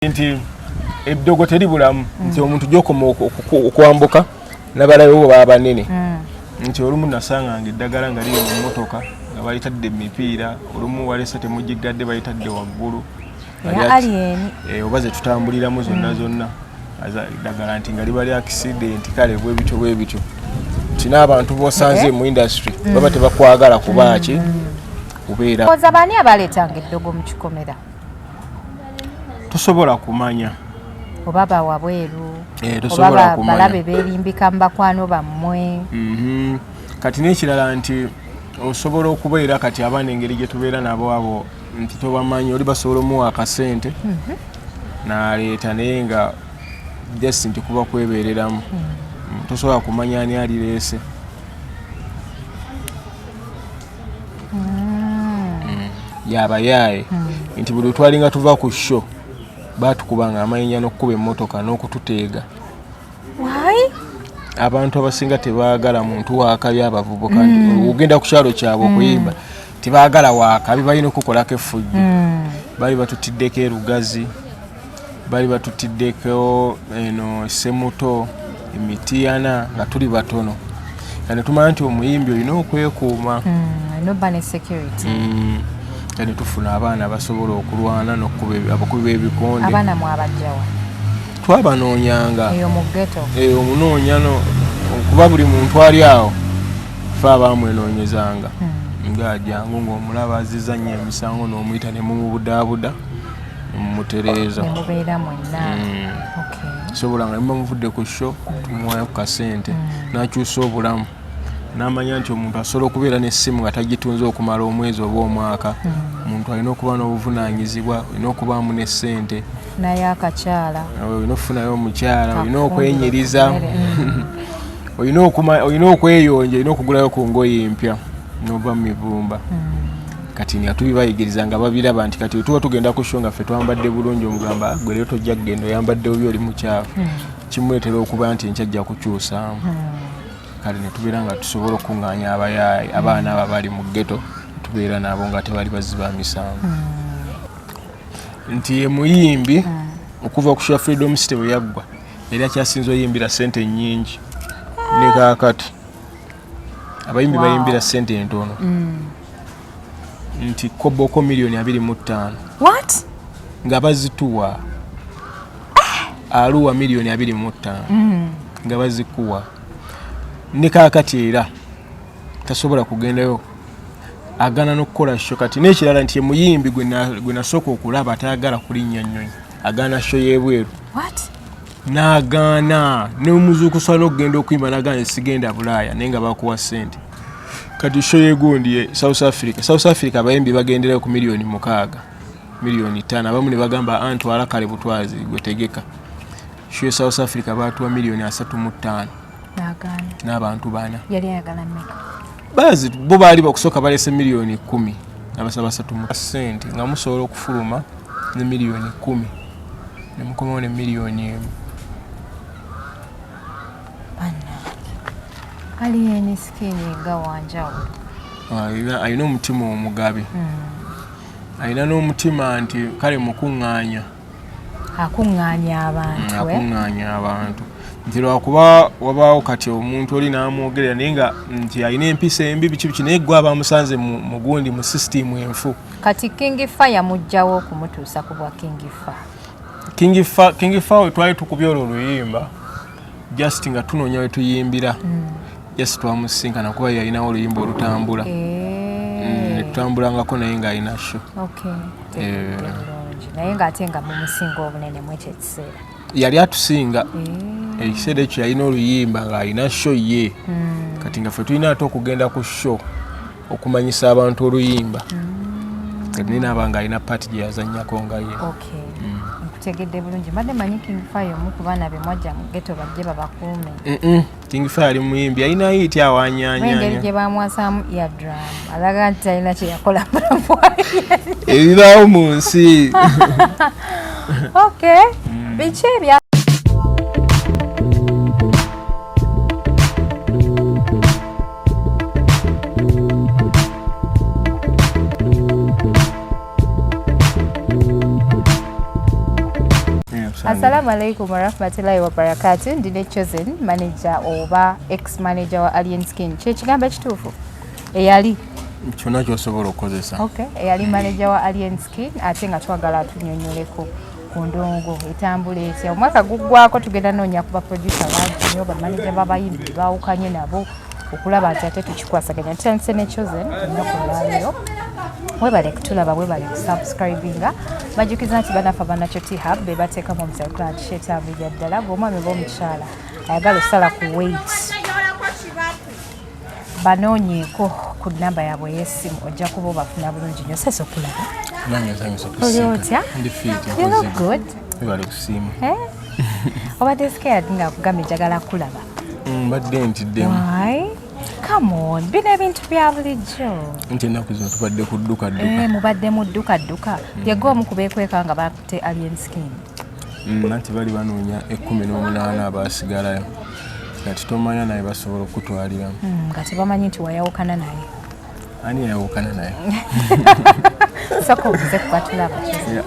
Nti ebdogo teri bulamu nti omuntu gyokoma okwambuka nabalayo bo baba banene nti olumu nasanga eddagala nga liri mu motoka nga balitadde emipiira olumu walesa temugigadde balitadde waggulu obaze tutambuliramu zonna eddagala nti nga liba lya accident kale bwe bityo nti n'abantu bosanze mu industry baba tebakwagala kubaki kubeera koza bani abaleetanga eddogo mu kikomera tosobola kumanya obaba wabweru tosobola kumanya balabe berimbika mbakwano bammwe kati n'ekirala nti osobola okubeera kati abaana engeri gye tubeera nabo abo nti tobamanyi oli basobola omuwa akasente n'aleeta naye nga just nti kuba kwebeereramu tosobola kumanya ani alireese yabayaaye nti buli twalinga tuva ku show batukubanga amayinja n'okkuba emmotoka n'okututeega abantu abasinga tebaagala muntu waakabi abavubuka ogenda ku kyalo kyabwe okuyimba tebaagala waakabi balina okukolako effujjo bali batutiddeko erugazi bali batutiddeko eno semuto emitiyana nga tuli batono kane tumanya nti omuyimbi olina okwekuuma kane tufuna abaana basobola okulwana abakubi b'ebikonde abaana mwabajjawa twabanoonyanga eyo mu ghetto omunoonyano okuba buli muntu ali awo fe abamwenoonyezanga ng'ajangu ng'omulaba azizza nnyo emisango n'omuyita ne mumubudaabuda mumutereeza nemubeera mwenna sobola nga niba muvudde ku sho tumuwayo ku kasente n'akyusa obulamu n'amanya nti omuntu asobola okubeera n'essimu nga tagitunze okumala omwezi oba omwaka omuntu alina okuba n'obuvunaanyizibwa olina okubaamu n'essente naye akakyala olina okufunayo omukyala olina okwenyiriza olina okweyonja olina okugulayo ku ngoye empya n'ova mu mivumba kati nga tubibayigiriza nga babiraba nti kati tuba tugenda ku sho nga ffe twambadde bulungi omugamba gwe leero tojja kugenda oyambadde obi oli mukyafu kimuleetera okuba nti enkya kukyusaamu kale ne tubeera nga tusobola okuŋŋaanya abayaayi abaana abo bali mu ghetto tubeera nabo nga tebali baziba misango nti ye muyimbi okuva ku Freedom City bwe yaggwa yali akyasinza oyimbira ssente nnyingi ne kaakati abayimbi bayimbira ssente entono nti koboko miliyoni 25 nga bazituwa aluwa miliyoni 25 nga bazikuwa ne kaakati era tasobola kugendayo agana n'okukola sho kati n'ekirala nti muyimbi gwe nasooka okulaba atayagala kulinnya nnyonyi agaana sho y'ebweru n'agaana n'omuzuukusa n'okugenda okuyimba n'agaana sigenda Bulaaya naye nga bakuwa ssente kati sho yegundi South Africa abayimbi bagenderayo ku miliyoni 6 miliyoni 5 abamu ne bagamba antwala kale butwazi gwetegeka sho ye South Africa batuwa miliyoni 35 n'abantu bana yali ayagala mmeka bazi bo baali bakusooka balese miliyoni 10 abasaba 3 sente nga musobola okufuluma ne miliyoni 10 ne mukomawo ne miliyoni 1 aliyeni skini nga wanjawulo alina omutima omugabe alina n'omutima nti kale mukuŋŋaanya akuŋŋaanya abantu nti lwakuba wabaawo kati omuntu oli n'amwogerera naye nga nti alina empisa embi biki naye gwe aba amusanze mu gundi mu sisitimu enfu kati King Fah yamugjawo okumutuusa ku bwa King Fah we twali tukubye olwo oluyimba just nga tunoonya we tuyimbira just twamusinkana kuba yalinawo oluyimba olutambula ne tutambulangako naye ng'alina sho naye ng'ate nga mumusinga obunene mwekyo ekiseera yali atusinga ekiseera ekyo yalina oluyimba ng'alina sho ye kati nga ffe tulina ate okugenda ku sho okumanyisa abantu oluyimba kati naye naaba ng'alina paati gye yazannyako nga ye nkutegedde bulungi mbadde manyi King Fah omu ku baana be mwajja mu ghetto bajje babakuume King Fah ali muyimbi alina yiti awanyaanyanya engeri gye bamwasaamu eardrum alaga nti alina kye yakola bulamu bwaye ebibaawo mu nsi biki ebya Assalamu alaikum warahmatullahi wabarakatuh. Ndine Chosen manager oba ex manager wa Alien Skin. Kye kigambo ekituufu eyali kyonna ky'osobola okukozesa. Okay, eyali manager wa Alien Skin ate nga twagala atunyonyoleko ku ndongo etambula etya. Omwaka guggwako tugenda noonya kuba producer bangi nnyo bamanager b'abayimbi baawukanye nabo okulaba nti ate tukikwasaganya. Tutandise ne Chosen ennaku olwaleero. Webale kutulaba webale kusubscribinga bajukiza nti banafa banakyo T-Hub be bateekamu omusawo kula kishetambulira ddala bw'omwami b'omukyala ayagala osala ku weight banoonyeeko ku nnamba yaabwe ey'essimu ojja kuba obafuna bulungi nnyo sesa okulaba nange nsanyusa oli otya ndi fit you look good webale kusiima obadde scared nga kugamba njagala kulaba mbadde ntiddemu Come on, bino ebintu bya bulijjo. Nti ennaku zino tubadde ku dduka. Mubadde mu dduka. Yegwe omu ku beekweka nga bakutte Alien Skin. Nanti bali banoonya 18 abaasigalayo. Kati tomanya naye basobola okutwaliramu. Nga tebamanyi nti wayawukana naye. Ani yayawukana naye? Soko obuze kubatulaba.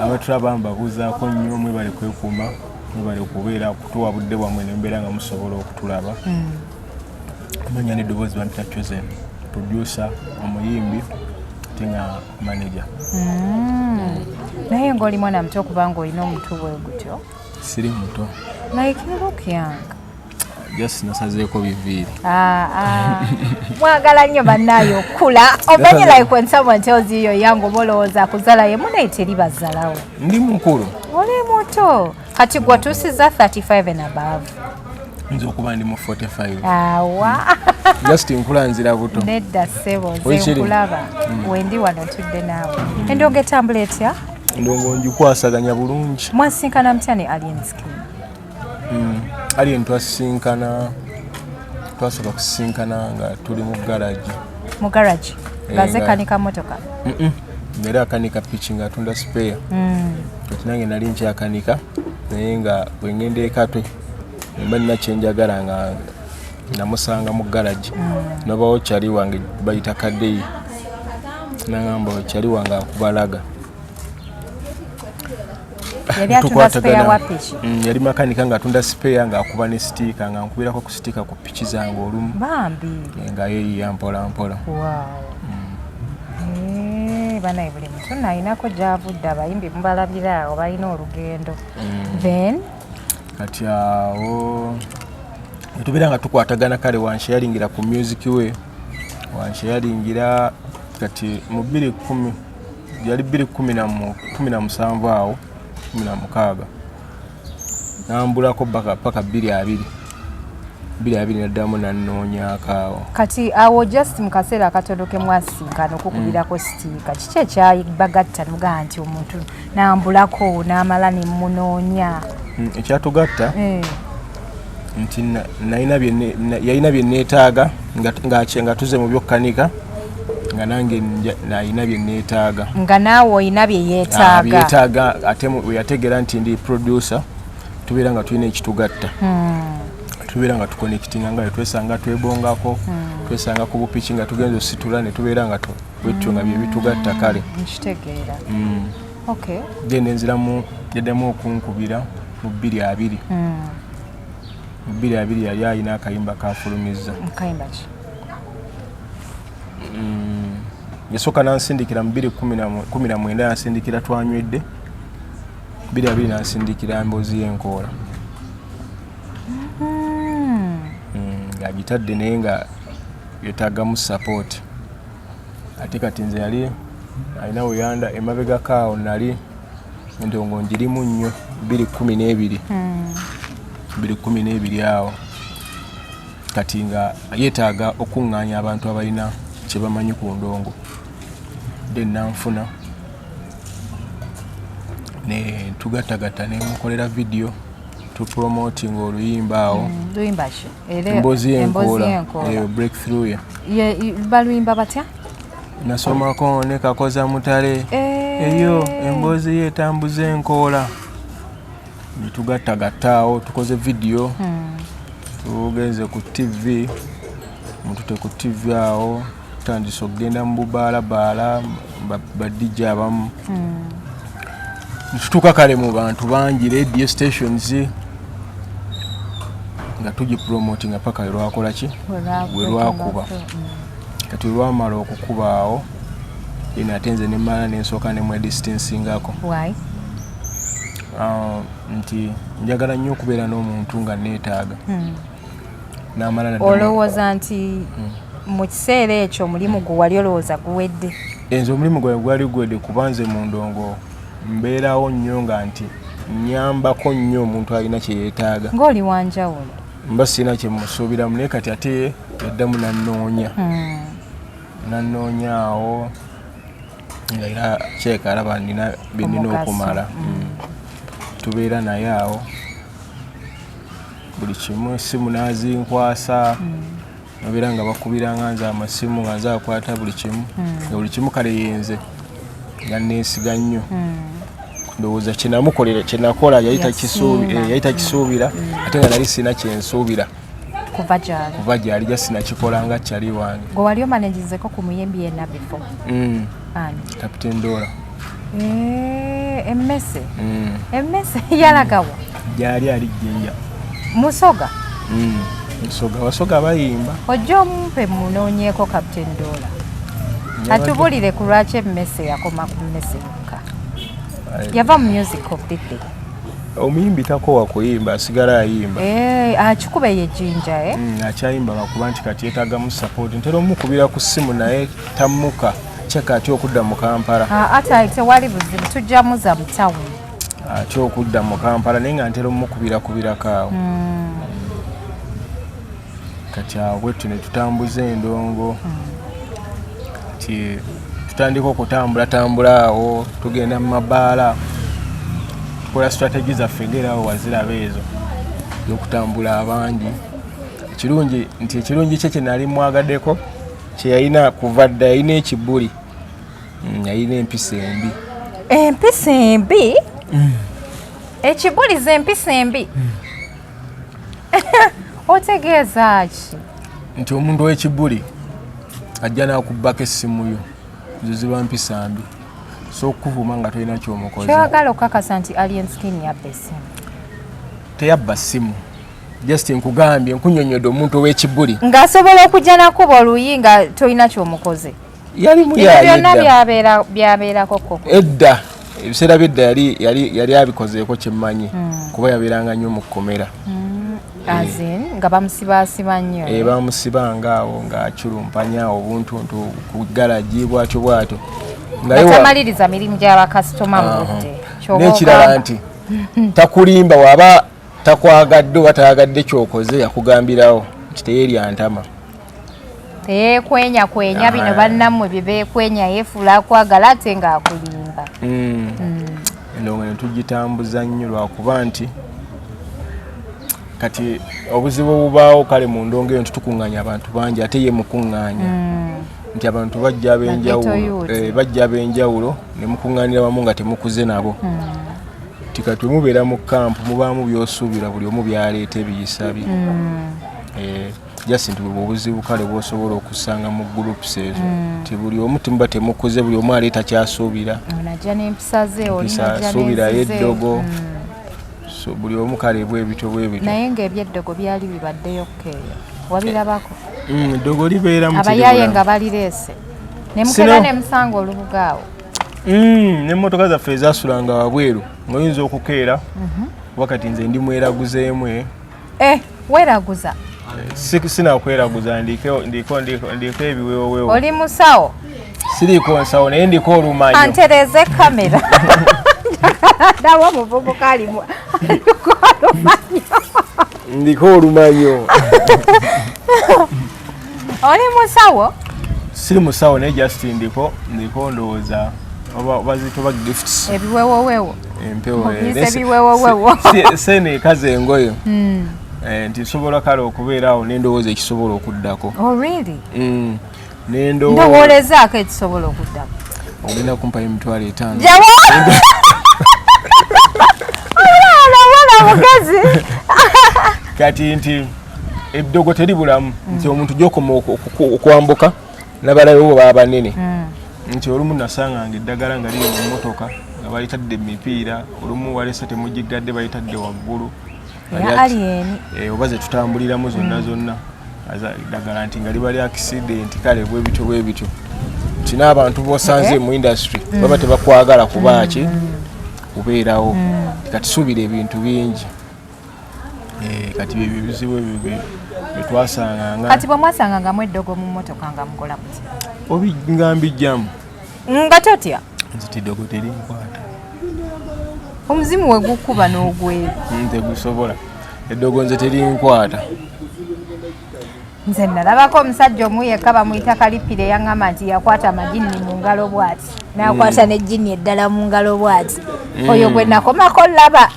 Abatulaba mbabuuzaako nnyo mwebale kwekuuma, mwebale okubeera kutuwa budde bwammwe n'embeera nga musobola okutulaba. Manya n'eddoboozi bampita Chosen, producer, omuyimbi, ate nga manager. Naye ng'oli mwana muto kubanga olina omutu bwe gutyo? Siri muto. Like you look young. Just nasazeeko biviiri. Mwagala nnyo bannaayo okula. Omanyi like when someone tells you you're young oba olowooza akuzaala ye munaye teri bazzalawo. Ndi mukulu. Oli muto. Kati gwe otuusiza 35 and above. Nze okuba ndi mu 45. Awa. Just nkula nzira buto. Nedda ssebo nze nkulaba. Wendi wano tudde naawe. Endongo etambula etya? Endongo ngikwasaganya bulungi. Mwasinkana mutya ne Alien Skin? Alien twasisinkana nga tuli mu garage. Mu garage? Gaze kanika motoka? Era akanika piki nga atunda spare. Kati nange nali nkyakanika naye nga bwe ngenda ekatwe mba nina kyenjagala nga namusanga mu garage. Nobawo kyali wange bayita Kadeyi. Nagamba kyali wange akubalaga. Yali atunda spare wa piki? Yali makanika nga atunda spare nga akuba ne sticker nga nkubirako ku sticker ku piki zange olumu. Bambi. Nga yeeyiya mpola mpola. Wow. Banaye buli muntu nayinako gy'avudde abayimbi mubalabira awo balina olugendo. Then kati awo tubeera nga tukwatagana kale wansharingira ku music we wansharingira kati mu 2010 yali 2017 awo 16 nambulako paka 22 naddamu nannoonyaakaawo. Kati awo just mu kaseera akatono ke mwasinkana okukubirako sitiika kiki ekyabagatta nugaa nti omuntu nambulako n'amala ne munoonya? Ekyatugatta nti yalina bye neetaaga nga tuze mu byokkanika nga nange nalina bye neetaaga. Nga naawe olina bye yeetaaga. Ate yategeera nti ndi producer tubeera nga tulina ekitugatta. Tubeera nga tuconnectinga nga twesanga twebongako twesanga ku bupiki nga tugenza ositula ne tubeera nga bwetyo nga bye bitugatta kale. Nkitegeera. Okay. Genda enziramu yaddamu okunkubira mu 2020. Mu 2020 yali alina akayimba kafulumizza. Akayimba ki? Yasooka nansindikira mu 2019 nansindikira twanywedde. 2020 nansindikira Mboozi y'Enkoola. Agitadde naye nga yetaagamu support. Ate kati nze yali alina weyanda emabega kaawo nali endongo njirimu nnyo 2012 awo kati nga yeetaaga okuŋŋaanya abantu abalina kye bamanyi ku ndongo. Then nanfuna ne tugattagatta ne mukolera video tupromoting oluyimba awo. Luyimba ki? Emboozi y'Enkoola. Breakthrough ya. Baluyimba batya? Nasomako ne Kakoza Mutale. Eyo emboozi yeetambuza enkoola. Tugattagatta awo tukoze video. Tugenze ku TV. Mutute ku TV awo. Tutandise okugenda mu bubaalabaala ba DJ abamu. tutuuka kale mu bantu bangi radio stations nga tugipromotinga paka lwakola ki bwe lwakuba kati lwamala okukubaawo ina atenze ne mala n'ensooka ne mwe distancingako nti njagala nnyo okubeera n'omuntu nga neetaaga n'amala olowooza nti mu kiseera ekyo omulimu gwe wali olowooza guwedde enzo omulimu gwe gwali guwedde kuba nze mu ndongo mbeerawo nnyo nga nti nyambako nnyo omuntu alina kye yeetaaga ng'oli wanjawulo mba sirina kye musuubiramu naye kati ate yaddamu nannoonya awo nga era kyeka alaba nina bye nina okumala tubeera naye awo buli kimu essimu n'azinkwasa nobeera nga bakubiranga nze amasimu nga nze akwata buli kimu nga buli kimu kale yenze nga neesiga nnyo ndowooza kyenamukolera kyenakola yayita kisuubira ate nga nali sina kyensuubira kuva gyali ja sinakikola nga kyali wange gwe wali omanagizeko ku muyimbi yenna before Captain Dora emmese yalagawa gyali ali Jjinja Musoga Wasoga bayimba ojja omumpe munoonyeeko Captain Dora atubulire ku lwaki emmese yakoma ku mmese yokka yava mu music of the day omuyimbi takowa kuyimba asigala ayimba akikuba ye Jjinja akyayimba bakuba nti kati yeetaagamu support ntera omukubira ku ssimu naye tammuka kyeka atya okudda mu Kampala ate tewali buzibu tujjamuza mu tawuni atya okudda mu Kampala naye nga ntera omukubirako awo kati awo bwettu ne tutambuza endongo kati tutandika okutambulatambula awo tugenda mu mabaala tukola strategy zaffe ngerawo waziraba ezo y'okutambula abangi ekirungi nti ekirungi kye nali mwagaddeko kye yalina kuva dda yalina ekibuli yalina empisa embi ekibuli z'empisa embi otegeeza ki nti omuntu ow'ekibuli ajja n'akubbako essimu yo zo ziba mpisa mbi so okuvuma nga tolina kyomukoze kyagala okakasa nti Alien Skin yabba essimu teyabba ssimu just nkugambye nkunyonyodde omuntu ow'ekibuli ng'asobola okujja nakuba oluyi nga tolina kyomukoze yali byonna byabeerako koko edda ebiseera byedda yali abikozeeko kyemmanyi kuba yabeeranga nnyo mu kkomera nga bamusibasiba nnyo bamusibanga awo ng'aculumpanya obuntuntu ku galagi bwatyo batamaliriza mirimu gy'abakasitoma mu budde n'ekirala nti takulimba waba takwagadde oba tayagadde kyokoze yakugambirawo nti teyeeryantama teyeekwenya bino bannammwe bye beekwenya yeefuula akwagala ate ng'akulimba endongo ne tugitambuza nnyo lwakuba nti kati obuzibu obubaawo kale mu ndongo eyo tukuŋŋaanya abantu bangi ate ye mukuŋŋaanya nti abantu bajja ab'enjawulo ne mukuŋŋaanira wamu nga temukuze nabo tikati mubeera mu kampu mubaamu byosuubira buli omu byaleeta ebiyisa bye jasi nti bwe obuzibu kale bw'osobola okusanga mu groups ezo nti buli omu timuba temukuze buli omu aleeta kyasuubira asuubirayo eddogo so buli omu kale bwebityo naye ng'ebyeddogo byali bibaddeyo keeyo wabirabako eddogo libeera mu abayaaye nga balireese ne mukeba ne musanga olubuga awo n'emmotoka zaffe ezaasulanga wabweru ng'oyinza okukeera wakati nze ndi mweraguzeemu weeraguza sinakweraguza ndiko ebiwewowewo oli musawo siriiko nsawo naye ndiko olumanyo antereze kamera dawa muvubuka alimu ndiko olumanyo oli musawo siri musawo naye just ndiko ndowooza bazitoba gifts ebiwewowewo empewo sene ekaze engoye nti sobola kale okubeera awo n'endowooza ekisobola okuddako ndowoolezaako ekisobola okuddako ogenda kumpayo $5,000 mukazi kati nti eddogo teribulamu nti omuntu gyokoma okwambuka nabalayo bo baba banene nti olumu nasanganga eddagala nga liri mu mmotoka nga bayitadde emipiira olumu walesa temugigadde bayitadde waggulu oba ze tutambuliramu zonna ddagala nti nga liba lya accident kale bwe bityo kina abantu bosanze mu industry baba tebakwagala kubaki kubeerawo kati subira ebintu bingi kati bizibu bitwasanganga kati bwe mwasangangamu eddogo mu mmotoka nga mukola muti obingambijjamu nga totya nziti eddogo terinkwata omuzimu we gukuba n'ogwe tegusobola eddogo nze terinkwata nze nalabako omusajja omu yekka bamuyita kalipire yaŋŋamba nti yakwata amajini mu ngalo bw'ati n'akwata n'ejjini eddala mu ngalo bw'ati oyo gwe nakomako laba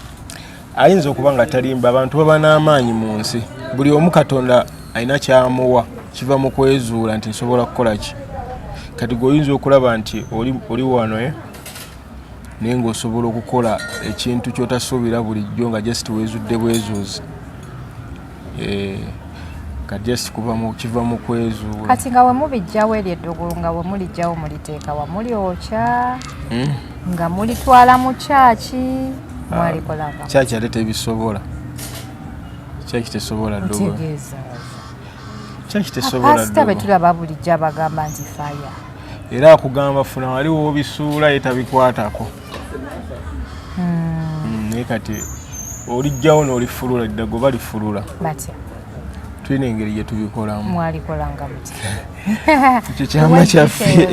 ayinza okuba nga talimba abantu baba n'amaanyi mu nsi buli omu katonda alina kyamuwa kiva mu kwezuula nti nsobola kukola ki kati gweoyinza okulaba nti oli wano naye ng'osobola okukola ekintu ky'otasuubira bulijjo nga just weezudde bwezuuzi kati just kiva mu kwezuula kati nga we mubijjawo eryo eddogo nga we mulijjawo muliteeka wa mulyokya nga mulitwala mu kyaki mwalikolanga kyaki ate tebisobola kyaki tesobola ddogo kyaki tesobola pasita bwe tulaba bulijjo abagamba nti faya era akugamba funa waliwo obisuula ye tabikwatako naye kati olijjawo n'olifulula eddago balifulula batya tulina engeri gye tubikolamu mwalikolanga muti ekyo kyama kyaffe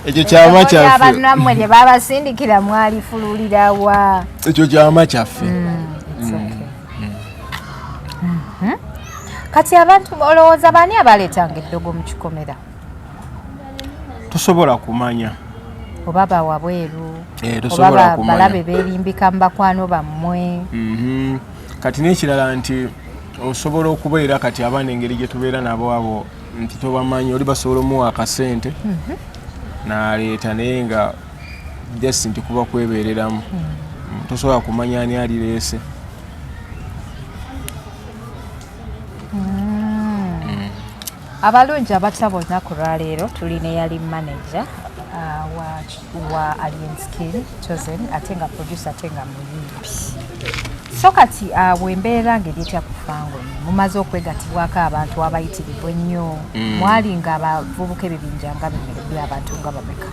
ekyo kyama kyaffe abannammwe lye babasindikira mwalifululirawa ekyo kyama kyaffe kati abantu olowooza baani abaleetanga eddogo mu kikomera tosobola kumanya oba bawa bweru oba balabe beerimbika mu bakwano bammwe kati n'ekirala nti osobola okubeera kati abaana engeri gye tubeera nabo abo nti tobamanyi oli basobola omuwa akasente n'aleeta naye nga just nti kuba kwebeereramu tosobola kumanya ani alireese abalungi abatya bonna ku lwaleero tulina eyali manager wa Alien Skin Chosen ate nga producer ate nga muyimbi so kati bwembeera ngeri etya kufangwe mumaze okwegatibwako abantu abayitiridde ennyo mwali nga abavubuka ebibinja nga bimererwa abantu nga bameka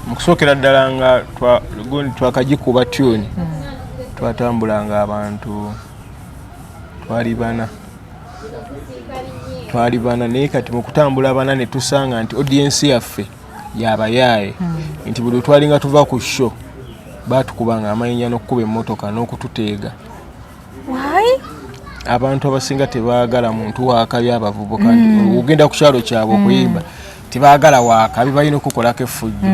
mu kusookera ddala nga twakagikuba tune twatambulanga abantu twali bana naye kati mu kutambula bana ne tusanga nti audience yaffe yabayaaye nti buli twalinga tuva ku show batukubanga amayinja n'okkuba emmotoka n'okututeega abantu abasinga tebaagala muntu waakabi abavubuka ogenda ku kyalo kyabwe okuyimba tebaagala waakabi balina okukolako effujjo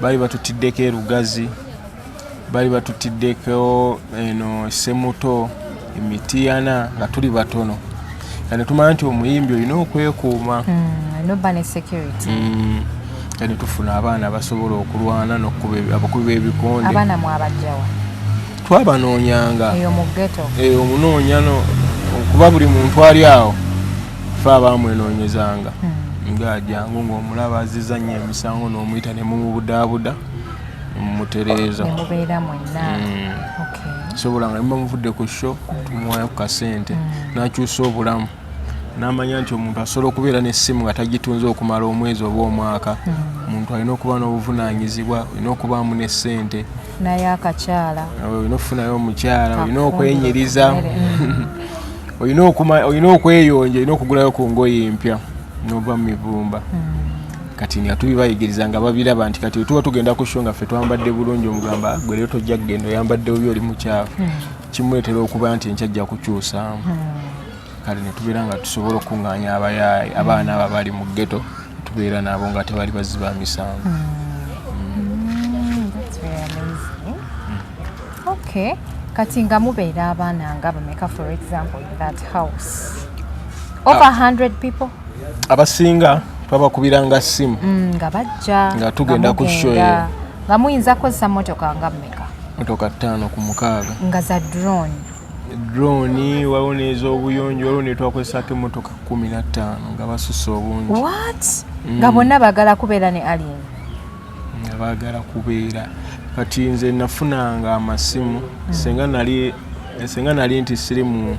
bali batutiddeko erugazi bali batutiddeko eno semuto emitiyana nga tuli batono kane tumanya nti omuyimbi olina okwekuuma kane tufuna abaana basobola okulwana n'okukuba abakubi b'ebikonde abaana mwabajjawa twabanoonyanga eyo mu ghetto omunoonya okuba buli muntu ali awo fe abaamwenoonyezanga ng'ajjangu ng'omulaba azizannya emisango n'omuyita ne mumubudaabuda mumutereeza nemubeera mwenna sobola nga niba muvudde ku sho tumuwayo ku kasente n'akyusa obulamu n'amanya nti omuntu asobola okubeera n'essimu nga tagitunze okumala omwezi oba omwaka omuntu alina okuba n'obuvunaanyizibwa olina okubaamu n'essente naye akakyala olina okufunayo omukyala olina okwenyiriza olina okweyonja olina okugulayo ku ngoye empya n'ova mu mivumba kati nga tubibayigiriza nga babiraba nti kati tuba tugenda ku sho nga ffe twambadde bulungi omugamba gwe leero tojja kugenda oyambadde obi oli mukyafu kimuleetera okuba nti enkya ajja kukyusaamu kale ne tubeera nga tusobola okuŋŋaanya abayaayi abaana abo bali mu ghetto tubeera nabo nga tebali baziba misango kati nga mubeera abaana nga bameka for example in that house over 100 people abasinga twabakubiranga ssimu nga bajja nga tugenda ku show nga muyinza kukozesa motoka nga mmeka motoka 5 ku 6 nga za drone waliwo n'ez'obuyonjo waliwo netwakozesako emmotoka 15 nga basusa obungi nga bonna baagala kubeera ne alien baagala kubeera kati nze nafunanga amasimu senga nali nti sirimu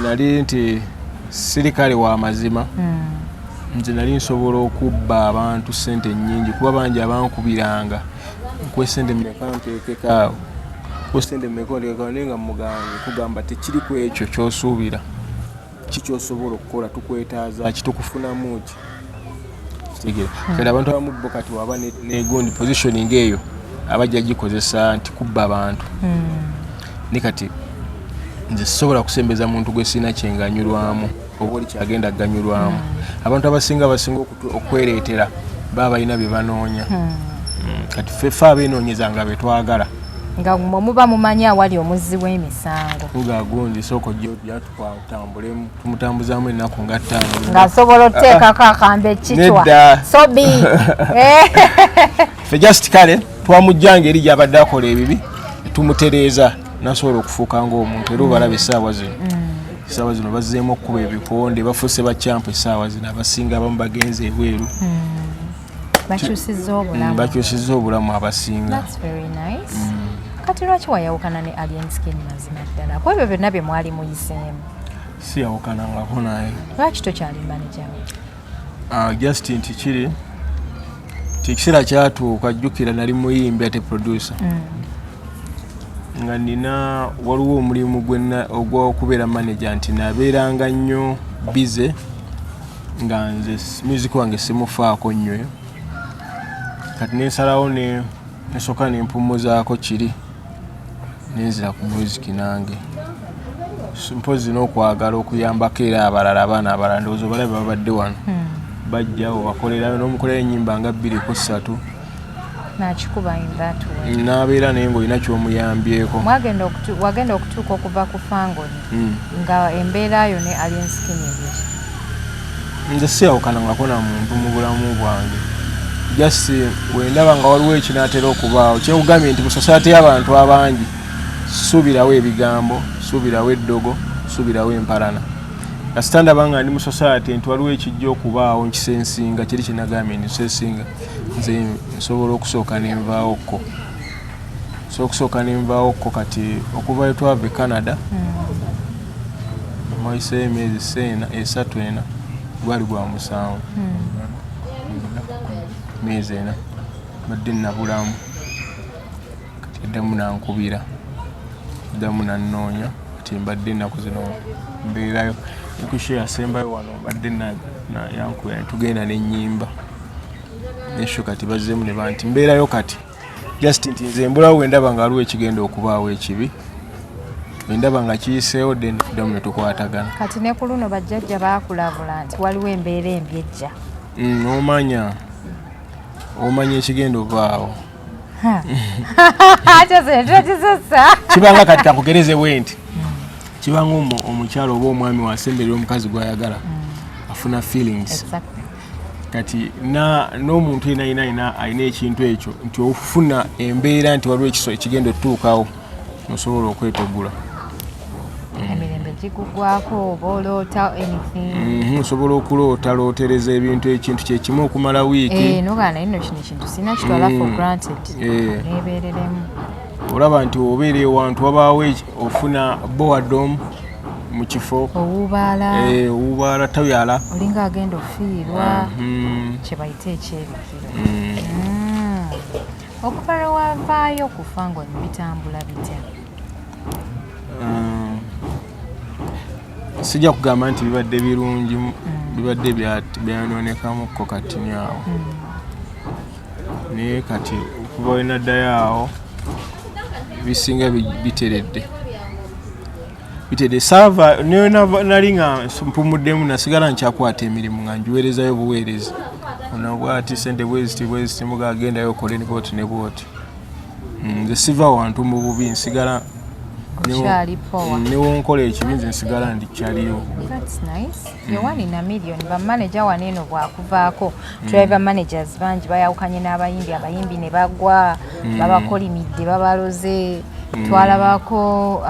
nali nti sirikale wa mazima nze nali nsobola okubba abantu sente nnyingi kuba bangi abankubiranga kwesente mmeka nteekekaawo kwesente mmeka nteekekaawo naye nga mugange kugamba tekiri ku ekyo ky'osuubira kikyosobola okukola tukwetaaza kitukufunamu ki kitegera kati abantu abamu bo kati waba negundi positioning eyo abajja gikozesa nti kubba abantu ne kati nze sisobola kusembeza muntu gwe sina kyenganyulwamu oba oli kyagenda ganyulwamu abantu abasinga okwereetera baba balina bye banoonya kati ffeffe abeenoonyeza nga betwagala nga muba mumanyi awali omuzzi w'emisango ugagundi soko jja tukwatambulemu tumutambuzaamu ennaku nga ttaano ng'asobola oteekako akambe ekitwa sobi ffe just kale twamujjanga eri gy'abadde akola ebibi tumutereeza nasobola okufuuka ng'omuntu era obalaba essaawa zino bazzeemu okkuba ebikonde bafuuse bakyampu essaawa zino abasinga abamu bagenze ebweru bakyusizza obulamu abasinga. Kati lwaki wayawukana ne Alien Skin mazima ddala ku ebyo byonna bye mwali muyiseemu? Siyawukanangako naye. Lwaki tokyali manager we? Just nti kiri ekiseera kyatuuka jjukira nali muyimbi ate producer nga nina waliwo omulimu ogw'okubeera manager nti nabeeranga nnyo bize nga nze music wange simufaako nnyo kati nensalawo nesooka nempumuzaako kiri nenzira ku music nange mpozi n'okwagala okuyambako era abalala abaana abalala ndowooza obalabe babadde wano bajjawo bakolerayo n'omukolera ennyimba nga 2-3 nakikuba in that way n'abeera naye ng'olina ky'omuyambyeko wagenda okutuuka okuva ku Fangoni nga embeera yo ne Alien Skin ebiki? Nze siyawukanangako na muntu mu bulamu bwange just wendaba nga waliwo ekinaatera okubaawo kyekugambye nti mu society y'abantu abangi suubirawo ebigambo suubirawo eddogo suubirawo empalana kasita ndaba nga ndi mu society nti waliwo ekijja okubaawo nkisensinga kiri kinagambye nti nsensinga nze nsobola okusooka nenvaawokko kati okuva etwava e Canada mwayiseeyo emyezi 3 ena gwali gwa 7 myezi 4 badde nabulamu kati eddamu nankubira eddamu nannoonya kati mbadde ennaku zino mbeerayo nekushe yasembayo wano badde yankubira netugenda n'ennyimba nesho kati bazzeemu ne banti mbeerayo kati just nti nze mbulawo wendaba nga waliwo ekigenda okubaawo ekibi wendaba nga kiyiseewo dde neddamu netukwatagana kati ne ku luno bajjajja baakulabula nti waliwo embeera embi ejja omanya ekigenda ovaawo kibanga kati kakugereze bwe nti kibanga omukyalo oba omwami wasemberera omukazi gwayagala afuna feelings kati n'omuntu alina ekintu ekyo nti ofuna embeera nti waliwo ekigenda otutuukawo nosobola okwetegula emirembe gigugwako oba oloota anything osobola okulootereza ebintu ekintu kyekimu okumala wiiki nogana ino kino ekintu sina kitwala for granted nebeereremu olaba nti obeera ewantu wabaawo ofuna boredom mu kifo owubaala tabyala olinga agenda ofiirwa kye bayita ekyebikiro okuva lwe wavaayo ku Fangoni bitambula bitya? sijja kugamba nti bibadde birungi bibadde byanoonekamuko kati nyawo naye kati okuva wenaddayo awo bisinga biteredde saava nali nga mpumuddemu nasigala nkyakwata emirimu nga njiweerezayo buweerezi onabwati sente bweziti mugagendayo okole nebwoti nebwoti nze siva wantu mu bubi nsigala newonkola ekibi nze nsigala ndikyaliyo. yewani na million bamanaja waneeno bwakuvaako driver managers bangi bayawukanye abayimbi ne bagwa babakolimidde babaloze twalabako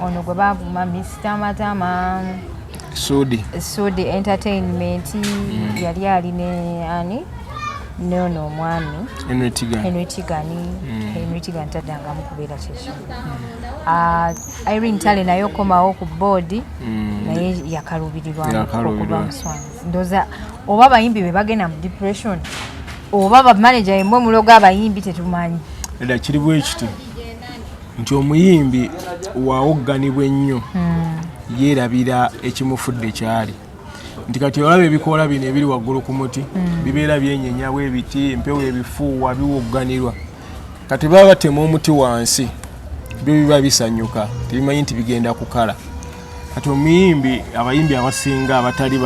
ono gwe bavuma Mr. Matama Sudi Entertainment yali aline ani Nono omwami Henry Tigani Henry Tigani taddanga mukubeera kyekyo. Irene Tale naye okomawo ku board naye yakaluubirirwamu okuba Muswanzi. Ndooza oba abayimbi be bagenda mu depression oba bamanager yemmwe muloga abayimbi tetumanyi. Era kiri bwe kiti nti omuyimbi waawogganibwa ennyo yeerabira ekimufudde kyali. Nti kati olaba ebikoola bino ebiri waggulu ku muti bibeera byenyenyawo ebiti empewo ebifuuwa biwogganirwa. Kati baba batema omuti wansi byo biba bisanyuka tebimanyi nti bigenda kukala. Kati omuyimbi abayimbi abasinga abatali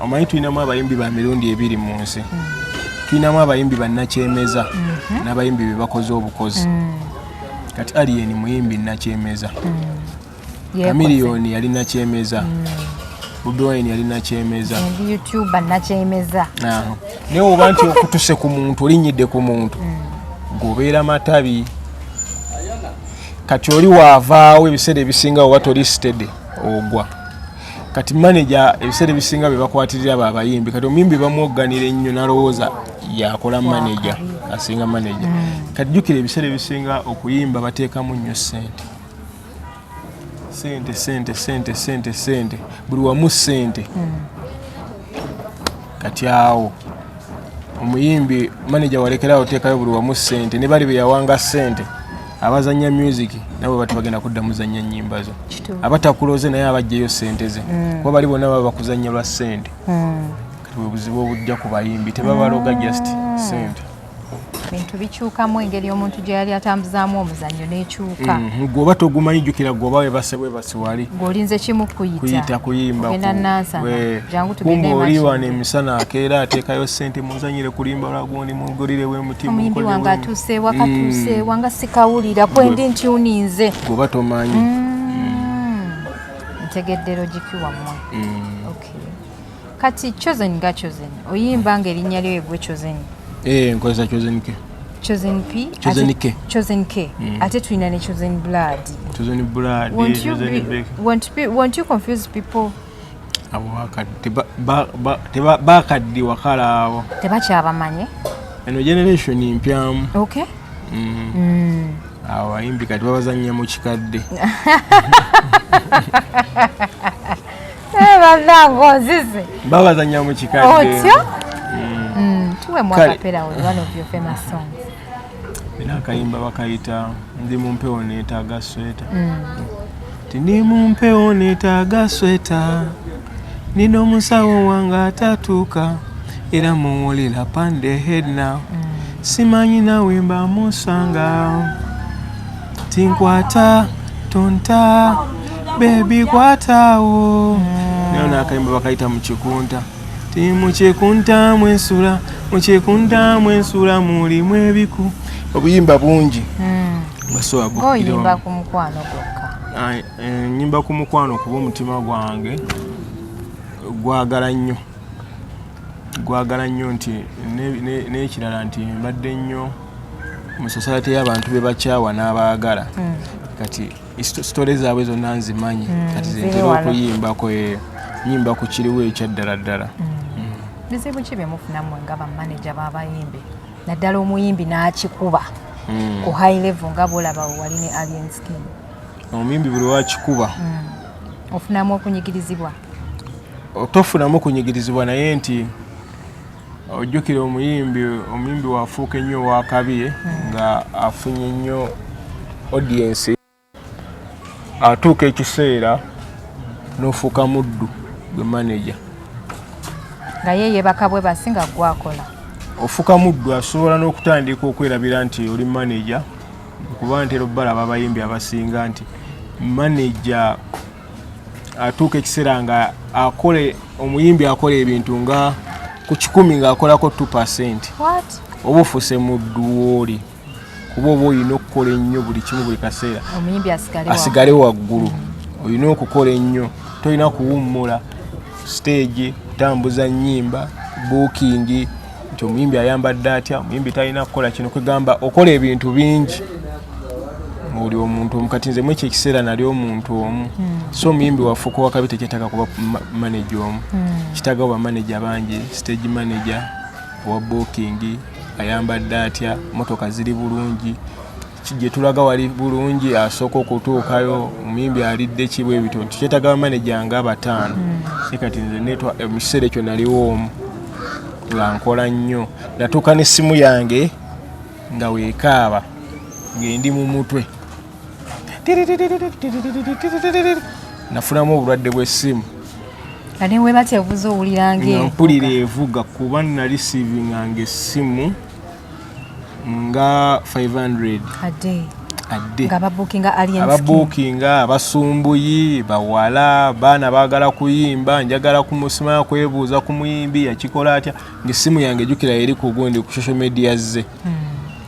omanyi tulinamu abayimbi ba mirundi ebiri mu nsi. Tulinamu abayimbi bannakyemeza n'abayimbi be bakoze obukozi. Kati Alien muyimbi nakyemeza. Chameleone yali nakyemeza. Bobi Wine yali nakyemeza. YouTuber nakyemeza. Naye oba nti okutuse ku muntu olinyidde ku muntu gobeera matabi. Kati oli waavaawo ebiseera ebisinga oba toli steady ogwa. Kati manager ebiseera ebisinga bye bakwatirira abo abayimbi. Kati omuyimbi bamwogganira ennyo n'alowooza yakola manager asinga manager. Kati jjukira ebiseera ebisinga okuyimba bateekamu nnyo ssente. Sente buli wamu ssente. Kati awo omuyimbi manager walekerawo oteekayo buli wamu ssente ne bali be yawanga ssente abazanya music nabo bati bagenda kudda muzanya nnyimba zo. Abatakuloze naye abajjayo ssente ze kuba bali bonna baba bakuzanya lwa ssente. Kati bwe buzibu obujja ku bayimbi tebabaloga just ssente. Bintu bikyukamu engeri omuntu gye yali atambuzaamu omuzannyo n'ekyuka. Gwoba togumanyi jjukira gwoba webase wali ng'olinze kimu kuyita kuyimba ogenda nansana jangu tugende kumba oli wano emisana akeera ateekayo ssente muzanyire kulimba lwagundi mugolirewo emutima omuyimbi wange atuuse wakatuuse wanga sikawulira kwendi ntuninze gwoba tomanyi. Ntegedde logiki wammwe. Kati Chosen nga Chosen oyimba ng'erinnya lyo egwe Chosen. Nkozesa Chosen K. Chosen K. Ate tulina ne Chosen Blood. Chosen Blood. Won't you confuse people? Bakaddi wakala abo. Tebakyabamanye. Eno generation mpyamu. Okay. Abayimbi kati babazannya mu kikadde. Bannangozize. Babazannya mu kikadde. Otyo? Tuwe mwakapera one of your famous songs. Bina akayimba bakayita ndi mu mpewo neetaaga sweta. Ndi mu mpewo neetaaga sweta. Nina omusawo wange atatuuka era muwulira pande head now. Simanyi nawe mba musanga. Tinkwata tonta baby kwataawo. Nayo nakayimba bakayita mu kikunta. Mukikunta mwensula mulimu ebiku. Obuyimba bungi. Oyimba ku mukwano gwokka. Nyimba ku mukwano kuba omutima gwange gwagala nnyo nti n'ekirala nti mbadde nnyo mu society y'abantu be bakyawa n'abaagala. Kati sitole zaabwe zonna nzimanyi kati zentera okuyimbako nyimba ku kiriwo ekyaddala ddala. Bizibu ki bye mufunamu nga bamanager b'abayimbi naddala omuyimbi n'akikuba ku high level nga bw'olaba wali ne Alien Skin? Omuyimbi buli wakikuba ofunamu okunyigirizibwa? Tofunamu kunyigirizibwa naye nti ojjukira omuyimbi wafuuka ennyo wakabi nga afunye nnyo audience atuuka ekiseera n'ofuuka muddu gwe manager. Nga ye yebaka bwe basinga gwakola. Ofuuka muddu asobola n'okutandika okwerabira nti oli manager kuba ntera balaba abayimbi abasinga nti manager atuuka ekiseera nga omuyimbi akola ebintu nga ku 10 ng'akolako 2%. Oba ofuse muddu w'oli kuba oba olina okukola ennyo buli kimu buli kaseera omuyimbi asigale waggulu. Olina okukola ennyo tolina kuwummula stage kutambuza nnyimba booking nti omuyimbi ayambadde atya omuyimbi talina kukola kino kwegamba okola ebintu bingi oli omuntu omukati nze mwekyo ekiseera nali omuntu omu so omuyimbi wafuuka wakabi tekyetaaga kuba manager omu kitaaga oba manager bangi stage manager owa booking ayambadde atya, motoka ziri bulungi, gye tulaga wali bulungi, asooka okutuukayo omuyimbi alidde kibwe ebito. Tukyetaga manager nga abataano. Kati nze netwa ekiseera ekyo naliwo omu nga nkola nnyo, natuuka n'essimu yange nga weekaaba ng'endi mu mutwe, nafunamu obulwadde bw'essimu. Ate we batya ovuze owulira nga mpulira evuga kuba naliceivinga essimu nga 500 adde nga ababuukinga Alien Skin, ababuukinga abasumbuyi bawala baana baagala kuyimba, njagala kumusima kwebuuza ku muyimbi yakikola atya, ng'essimu yange ejjukira eri ku gundi ku social media ze.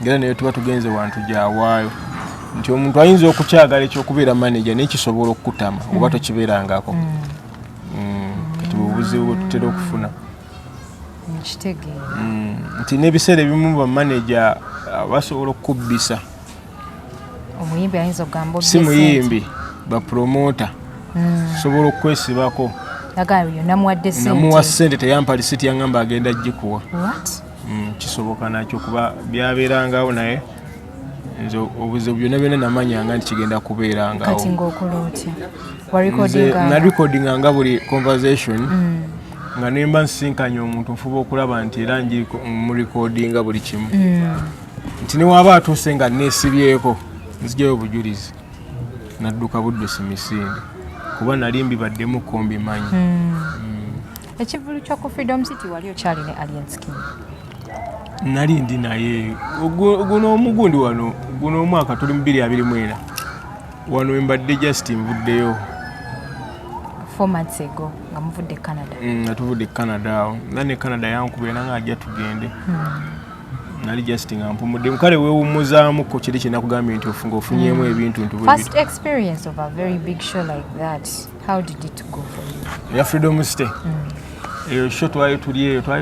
Ngera naye tuba tugenze wantu gyawaayo nti omuntu ayinza okukyagala ekyokubeera manager naye kisobola okukutama oba tokibeerangako. Kati obuzibu bwe tutera okufuna nti n'ebiseera ebimu bamanager basobola okukubbisa. Omuyimbi ayinza okugamba si muyimbi bapromota sobola okwesibako namuwa ssente teyampa lisiti yaŋŋamba agenda gikuwa. Kisoboka nakyo kuba byabeerangawo, naye nze obuzibu byonna byonna namanyanga nti kigenda kubeerangawo. Kati ng'okola otya? Narecordinga nga buli conversation nga nemba nsinkanye omuntu nfuba okulaba nti era mu recordinga buli kimu, nti newaaba atuuse nga neesibyeko nzijayo obujulizi nadduka buddusi misinde kuba nali mbibaddemu ko mbimanyi. Ekivulu ky'oku Freedom City wali okyali ne Alien Skin? Nali ndi naye guno omugundi wano guno omwaka tuli mu 2024 wano mbadde just nvuddeyo 4 months ago nga muvudde Canada. Natuvudde Canada awo nane Canada yankubira nanga ajja tugende. Nali just nga mpumudde mukale weewummuzaamu ko kiri kinakugambye nti ofunga ofunyemu ebintu ntubwe. First experience of a very big show like that, how did it go for you? Ya Freedom City. Eyo show twali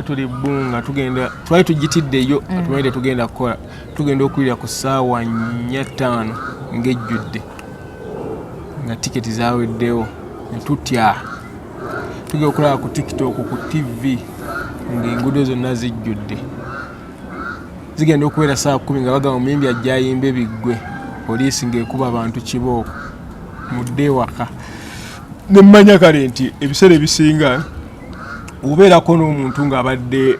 tuli bunga tugenda twali tugitiddeyo atumaire tugenda kukola tugenda okulira ku ssaawa 4:05 ng'ejjudde nga tiketi zaaweddewo netutya tugenda okulaba ku TikTok ku TV ng'enguudo zonna zijjudde. Zigenda okubeera saa 10 nga bagamba omuyimbi ajja ayimbe biggwe, poliisi ng'ekuba abantu kibooko mudde waka. Ne mmanya kale nti ebiseera ebisinga ubeerako n'omuntu ng'abadde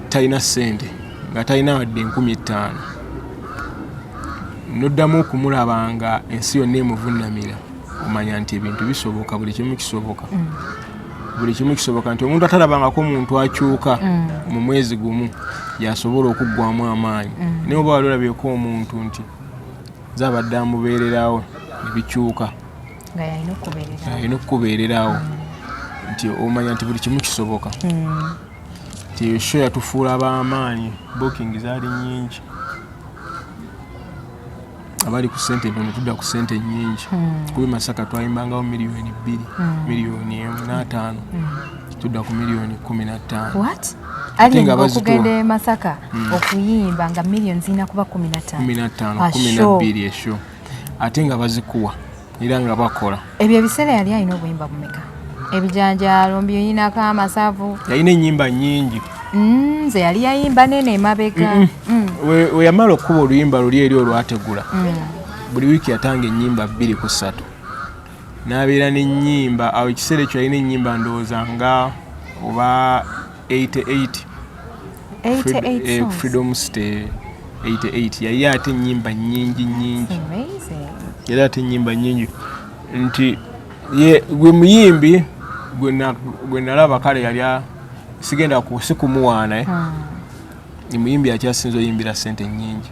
talina ssente nga talina wadde 15,000 n'oddamu okumulaba nga ensi yonna emuvunnamira omanya nti ebintu bisoboka, buli kimu kisoboka. Buli kimu kisoboka nti omuntu atalabangako omuntu akyuka mu mwezi gumu yasobola okuggwamu amaanyi. Naye oba wali olabyeko omuntu nti zabadde amubeererawo nebikyuka nga yalina okukubeererawo nti omanya nti buli kimu kisoboka. Nti eyo show yatufuula ab'amaanyi, booking zaali nnyingi, abali ku ssente ntono tudda ku ssente nnyingi. Kubi Masaka twayimbangawo miliyoni 2, miliyoni 1.5, tudda ku miliyoni 15. What? Ali okugenda Masaka okuyimba nga miliyoni zina kuba 15 esho ate nga bazikuwa era nga bakola. Ebyo ebiseera yali alina obuyimba bumeka? Ebijanjaalo mbyinako amasavu yalina ennyimba nnyingi. Nze yali yayimba nene emabega. We yamala okuba oluyimba luli eri olwategula buli wiiki yatanga ennyimba 2 ku 3 n'abeera n'ennyimba awo ekiseera ekyo yalina ennyimba ndowooza nga oba 88 Freedom City 88 yali ate ennyimba nnyingi yali ate ennyimba nnyingi nti gwe muyimbi gwe nalaba kale yali sigenda kumuwaana ni muyimbi akyasinza oyimbira ssente nnyingi.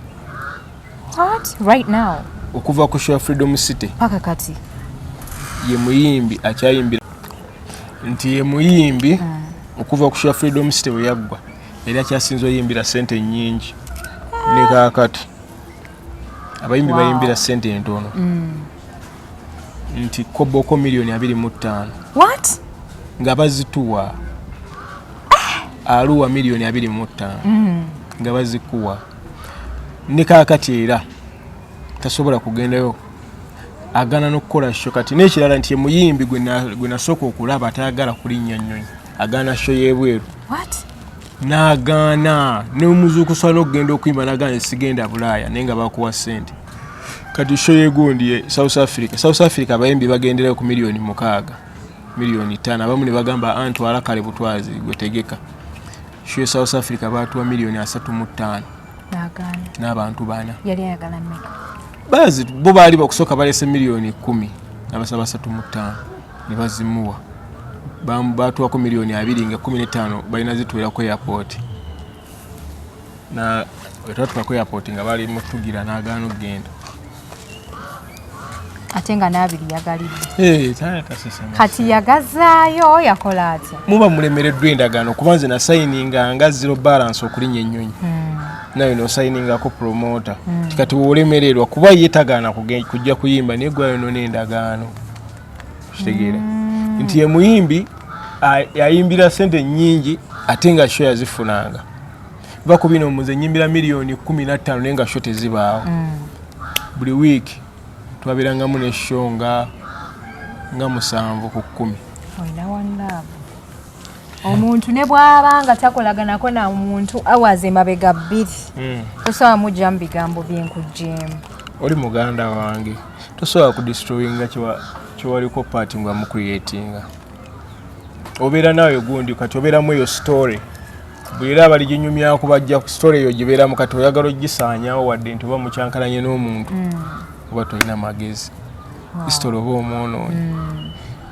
What? Right now? Okuva ku show Freedom City paka kati ye muyimbi akyayimbira nti ye muyimbi okuva ku show Freedom City we yaggwa yali akyasinza oyimbira ssente nnyingi ne kaakati abayimbi bayimbira ssente entono. Nti koboko miliyoni 25. What? Nga bazituwa aluwa miliyoni 25 nga bazikuwa ne kaakati era tasobola kugendayo agana n'okukola show kati n'ekirala nti muyimbi gwe nasooka okulaba atayagala kulinnya nnyonyi agana show y'ebweru. What? n'agaana n'omuzuukusa n'okugenda okuyimba n'agaana sigenda Bulaaya naye nga bakuwa ssente. Kati show yegundi South Africa abayimbi bagendera ku miliyoni 6 miliyoni 5 abamu ne bagamba antwala kale butwazi gwetegeka. Show South Africa batuwa miliyoni 35 n'abantu bana yali ayagala mmeka bazi bo baali bakusooka balese miliyoni 10 n'abasaba 35 ne bazimuwa batuwako miliyoni 2 nga 15 balina zitwera ku airport na wetatuka ku airport nga bali mutugira n'agaana okugenda ate nga n'abiri yagalidde kati yagazaayo yakola atya muba mulemereddwa endagaano kuba nze na sayininga nga zero balance okulinnya ennyonyi nayo no sayininga ko promoter kati wolemererwa kuba yetagaana kujja kuyimba naye gwayo n'endagaano kitegeera nti ye muyimbi yayimbira sente nyingi ate nga show yazifunanga bakubino muze nyimbira miliyoni 15 naye nga show tezibaawo buli week twabirangamu ne show nga 7 ku 10 oyina wannaavu omuntu ne bw'abanga takolaganako na muntu awaze emabega 2 tosobola mujja mu bigambo byenkugjeemu oli muganda wange tosobola kudestroyinga kyewaliko paati nga mucreatinga obeera nawe gundi kati obeeramu eyo story bwera abali ginyumyako bajja ku story eyo gibeeramu kati oyagala ogisaanyawo wadde nti oba mukyankalanye n'omuntu oba tolina magezi story oba omwonoonyi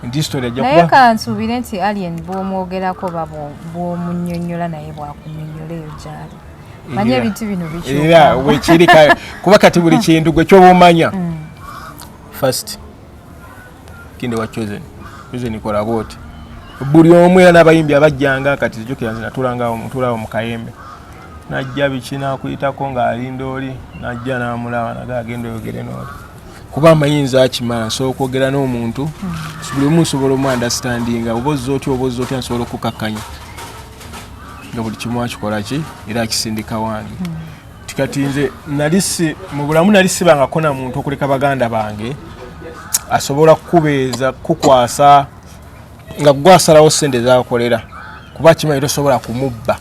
nti story ajja naye kansuubire nti alien bw'omwogerako bw'omunnyonnyola naye bwakunnyonnyola eyo gyali manye ebintu bino era wekiri kuba kati buli kintu gwe kyoba omanya first kinde wa chosen kola boti buli omu era n'abayimbi abajjanga kati jjukira nze natulawo mu kayembe najja bikina kuyitako ng'alinda oli najja n'amulaba naga agenda oyogere n'oli kuba amayinza akimala nsobola okwogera n'omuntu buli omu nsobola omu understandinga obozi otya nsobola okukakkanya nga buli kimu akikola ki era akisindika wange tikati nze mu bulamu nali sibangako na muntu okuleka baganda bange asobola kukubeeza kukwasa nga gwasalawo sente zakolera kuba kimanyi tosobola kumubba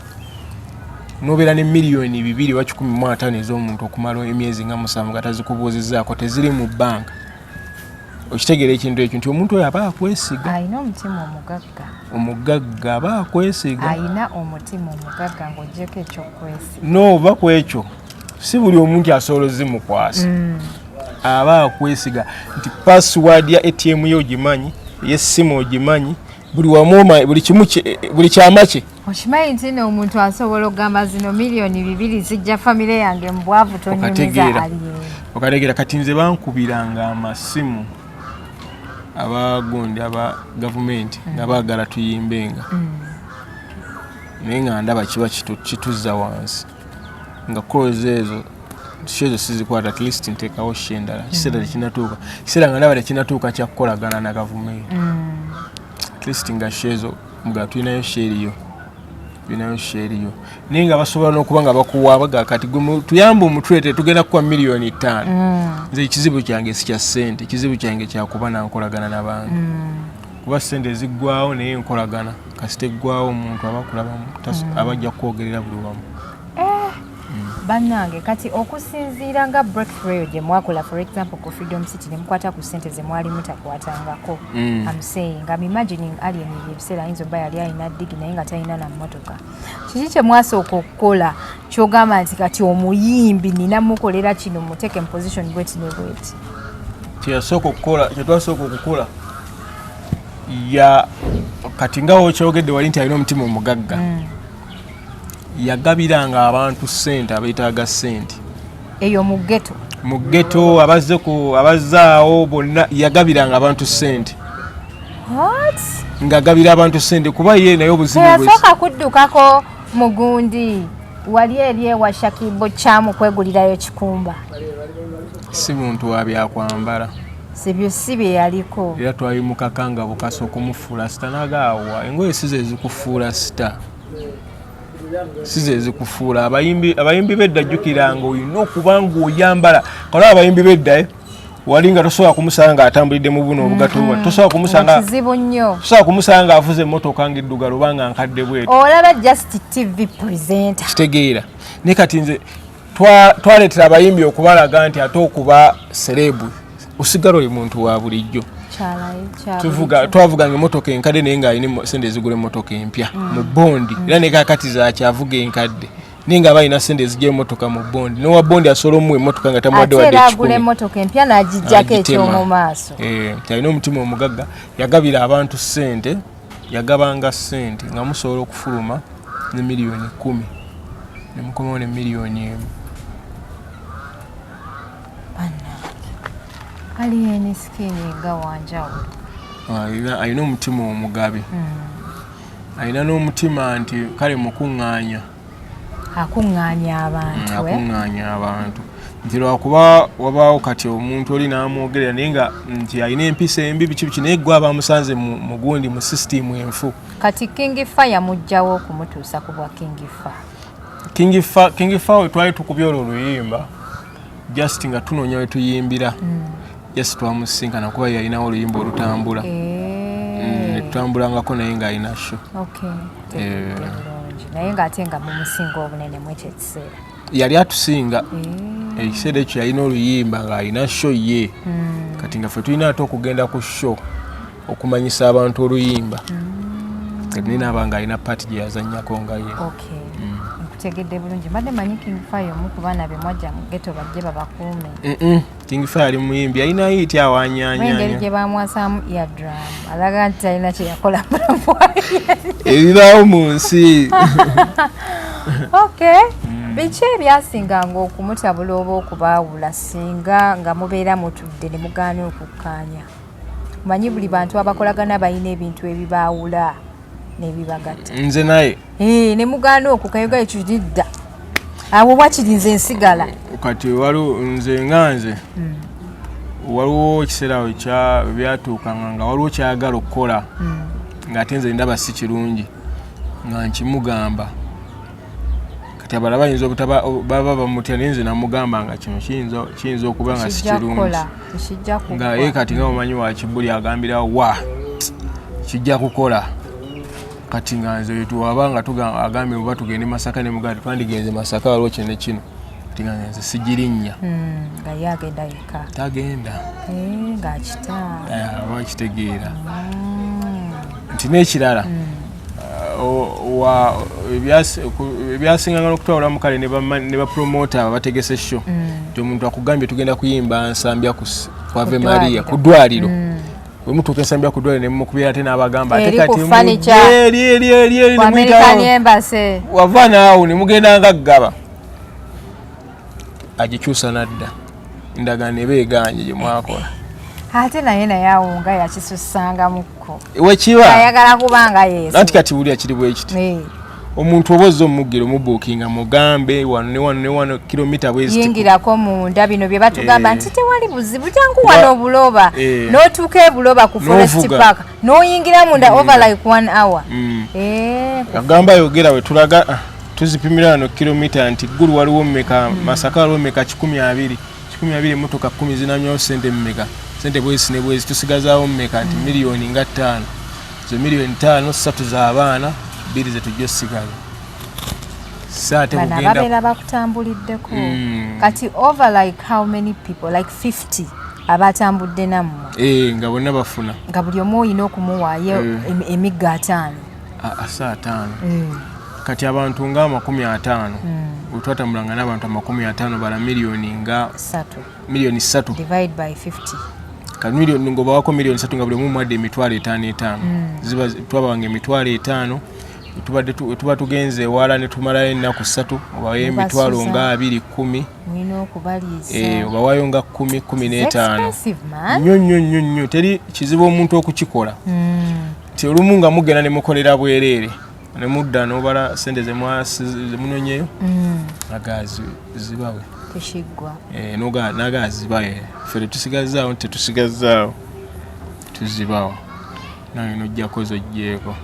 nobeera ne miliyoni 2 wa 15 ez'omuntu okumala emyezi nga 7 nga tazikubuuzizzaako teziri mu banka okitegeera ekintu ekyo nti omuntu oyo aba akwesiga alina omutima omugagga aba akwesiga alina omutima omugagga ng'oggyeko ekyokwesiga noova ku ekyo si buli omuntu asobola zimukwasa aba akwesiga nti password ya ATM yo ogimanyi yessimu ogimanyi buli wamu buli kimu buli kyamaki okimanyi nti n'omuntu asobola okugamba zino miliyoni 2 zijja famire yange mbwavu tonyumiza aliyeyo okategeera kati nze bankubiranga amasimu abagundi aba gavumenti nga baagala tuyimbenga naye nga ndaba kiba kituzza wansi nga kozi ezo shezo sizikwata at least nteekawo shendala kiseera tekinatuuka kiseera nga ndaba tekinatuuka kyakukolagana na gavumenti at least nga shezo nga tulinayo sheriyo naye nga basobola n'okuba nga bakuwa kati tuyamba omutulete tugenda kukuwa miliyoni 5 nze ekizibu kyange si kya ssente ekizibu kyange kyakuba nankolagana n'abantu kuba ssente ziggwawo naye nkolagana kasite eggwawo omuntu abakulabamu abajja kukwogerera buli wamu bannange kati okusinziira nga breakthrough gye mwakola for example ku Freedom City ne mukwata ku ssente ze mwali mutakwatangako I'm saying I'm imagining alien ebiseera ayinza obba yali alina digi naye nga talina na mmotoka kiki kye mwasooka okukola kyogamba nti kati omuyimbi nina mukolera kino muteke mu position bweti ne bweti kyetwasooka okukola ya kati nga wokyogedde wali nti alina omutima omugagga yagabiranga abantu ssente abeetaaga ssente eyo mu ghetto abazaawo bonna yagabiranga abantu ssente ng'agabira abantu ssente kuba ye naye obuzibu yasooka kuddukako mugundi wali eri ewa Shakibo kyamu kwegulirayo kikumba si muntu wa byakwambala sibyo si bye yaliko era twayimukaka nga bukasa okumufuula sita nagaawa engoye sizo ezikufuula sita sizo ezikufuula abayimbi bedda jjukiranga olina okuba ng'oyambala kalaba abayimbi bedda walinga tosobola kumusanga atambulidde mu buno obugato tosobola kumusanga kizibu nnyo tosobola kumusanga avuze emmotoka ng'edduga lubanga nkadde bwetu olaba just TV presenter kitegeera ne kati nze twaleetera abayimbi okubalaga nti ate okuba serebu osigala oli muntu wa bulijjo twavuganga emmotoka enkadde naye ng'alina sente ezigula emmotoka empya mu bondi era ne kakati zakyavuga enkadde naye nga balina sente ezigya emmotoka mu bondi nowa bondi asobola omuwa emmotoka nga tamuwadde wadde agula emmotoka empya n'agijjako ekyomu maaso alina omutima omugagga yagabira abantu ssente yagabanga ssente nga musobola okufuluma ne miliyoni 10 ne mukomawo ne miliyoni 1 Alien Skin nga wanjawulo alina omutima omugabe alina n'omutima nti kale mukuŋŋaanya akuŋŋaanya abantu nti lwakuba wabaawo kati omuntu oli n'amwogerera naye nga nti alina empisa embi biki naye gwe aba amusanze mu gundi mu sisitimu enfu kati King Fire yamugjawo okumutuusa ku bwa King Fire we twali tukubye olwo oluyimba just nga tunoonya we tuyimbira yes twamusinkana kuba yalinawo oluyimba olutambula netutambulangako naye ng'alina sho naye ng'ate nga mumusinga obunene mu ekyo ekiseera yali atusinga ekiseera ekyo yalina oluyimba ng'alina sho ye kati nga ffe tulina ate okugenda ku sho okumanyisa abantu oluyimba naye naaba ng'alina paati gye yazannyako nga ye nkutegedde bulungi mbadde manyi King Fire omu ku baana be mwajja mu ghetto bajje babakuume King Fire ali muyimbi alina yiti awanyaanyanya engeri gye bamwasaamu eardrum alaga nti alina kye yakola bulamu ebibaawo mu nsi biki ebyasinganga okumutabula oba okubaawula singa nga mubeera mutudde ne mugaana okukkaanya manyi buli bantu abakolagana balina ebintu ebibaawula n'ebibagatta nze naye ne mugaana okukayoga ekyo didda abo bwakiri nze nsigala kati nze nga nze waliwo ekiseera byatuukanga nga waliwo kyayagala okukola ng'ate nze ndaba si kirungi nga nkimugamba kati abala bayinza baba bamutya naye nze namugamba nga kino kiyinza okuba nga si kirungi nga ye kati nga mumanyi wa Kibuli agambirawo wa kijja kukola kati nga nze tuwaba nga agambye oba tugende Masaka ne muganda twandigenze Masaka waliwo kino ne kino kati nga nze sigirinnya nga ye agenda yekka tagenda ng'akitaa oba kitegeera nti n'ekirala ebyasinganga n'okutwala mukale ne bapromota abategese sho nti omuntu akugambye tugenda kuyimba nsambya ku Ave Maria ku ddwaliro we mutuuka ensambya ku ddwaliro ne mukubira ate n'abagamba ate kati wava naawo ne mugenda nga ggaba agikyusa nadda endagaano eba eganye gye mwakola ate naye awo nga yakisusangamukko wekiba ayagala kubanga Yesu anti kati wulira kiri bwe kiti omuntu oba ozza omuggira omubuukinga mugambe wano kilomita bwezi yingirako munda bino bye batugamba nti tewali buzibu jangu wano obuloba n'otuuka ebuloba ku Forest Park n'oyingira munda over like 1 hour agamba yogera we tulaga tuzipimira wano kilomita nti ggulu waliwo mmeka Masaka waliwo mmeka 12 emmotoka 10 zinamyawo sente mmeka sente bwezi ne bwezi tusigazaawo mmeka nti miliyoni nga 5 zo miliyoni 5 3 z'abaana 2 zetujja osigala saate bana babeera bakutambuliddeko kati over like how many people like 50 abatambudde nammwe nga bonna bafuna nga buli omu olina okumuwaayo emigga 5 asa 5 kati abantu nga 50 wetwatambulanga n'abantu 50 bala miliyoni nga 3 divide by 50 kati miliyoni ngobawako miliyoni 3 nga buli omu mwadde emitwalo 5 ziba twabawanga emitwalo 5 tuba tugenze ewala ne tumalayo ennaku 3 obawayo emitwalo nga 210 obawayo nga 10-15 nnyo teri kizibu omuntu okukikola nti olumu nga mugenda ne mukolera bwereere ne mudda n'obala sente zemunonyeyo agazi zibawe tekiggwa n'agazi zibawe ffe tusigazaawo tetusigazaawo tuzibawo naye nojjako zojjeeko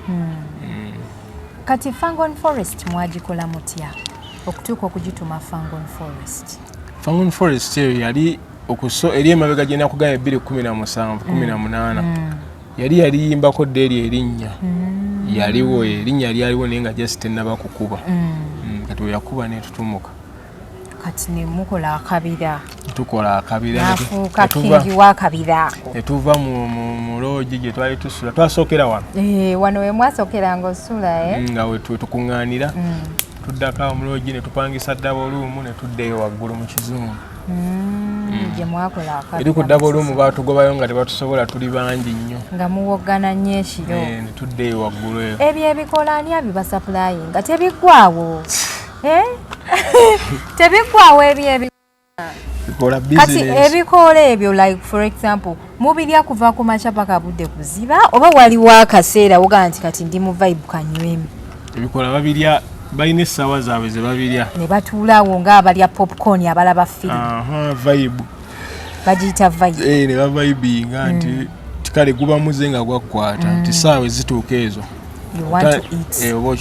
kati Fangon Forest mwagikola mutya okutuuka okugituma Fangon Forest eyo yali eri emabega gye nakugamba 2017 18 yali yaliyimbako ddeeri erinnya yaliwo erinnya lyaliwo naye nga just tennaba kukuba kati weyakuba netutumuka kati nemukola akabira tukola akabira nafuuka kingi w'akabira netuva mu loogi gye twali tusula twasookera wano wano we mwasookera ng'osula nga wetukuŋŋaanira tuddako mu loogi netupangisa ddaboluumu netuddeeyo waggulu mu kizungu gye mwakola akabira eri ku ddaboluumu baatugobayo nga tebatusobola tuli bangi nnyo nga muwoggana nnyo ekiro netuddeeyo waggulu eyo ebyo ebikola ani abibasapulaayinga tebiggwaawo tebiggwaawo ebyo kati ebikoola ebyo like for example mubirya kuva ku makya paka budde kuziba oba waliwo akaseera wogaa nti kati ndi mu vibe kanywemu ebikoola babirya balina essaawa zaabwe ze babirya ne batuulaawo ng'abalya popcorn abalaba firimu vibe bagiyita vibe ne bavibinga nti kale guba muze nga gwakwata nti saawa ezituuka ezo you want to eat oba